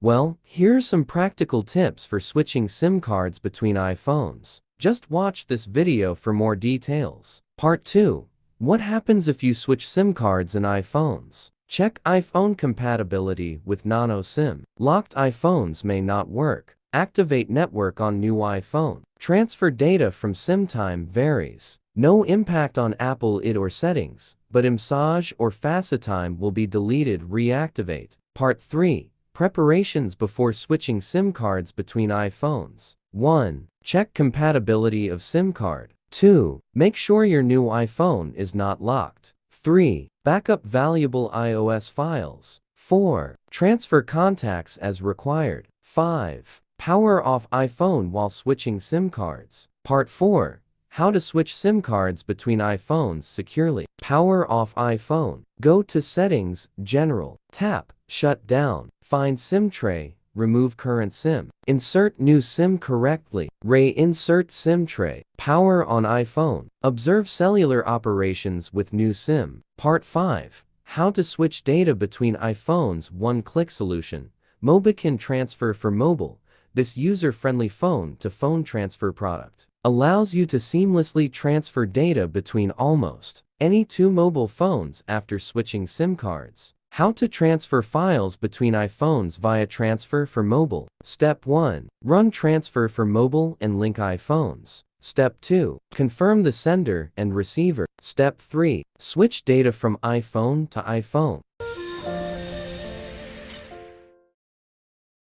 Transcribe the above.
Well, here's some practical tips for switching SIM cards between iPhones. Just watch this video for more details. Part 2. What happens if you switch SIM cards in iPhones? Check iPhone compatibility with nano SIM. Locked iPhones may not work. Activate network on new iPhone. Transfer data from SIM time varies. No impact on Apple ID or settings, but IMSAJ or FaceTime will be deleted. Reactivate. Part 3. Preparations before switching SIM cards between iPhones. 1. Check compatibility of SIM card. 2. Make sure your new iPhone is not locked. 3. Backup valuable iOS files. 4. Transfer contacts as required. 5. Power off iPhone while switching SIM cards. Part 4. How to switch SIM cards between iPhones securely. Power off iPhone. Go to Settings, General. Tap Shut Down. Find SIM tray. Remove current SIM. Insert new SIM correctly. Reinsert SIM tray. Power on iPhone. Observe cellular operations with new SIM. Part 5. How to switch data between iPhones. One-click solution. Mobican Transfer for mobile. This user-friendly phone-to-phone transfer product allows you to seamlessly transfer data between almost any two mobile phones after switching SIM cards. How to transfer files between iPhones via Transfer for Mobile. Step 1. Run Transfer for Mobile and link iPhones. Step 2. Confirm the sender and receiver. Step 3. Switch data from iPhone to iPhone.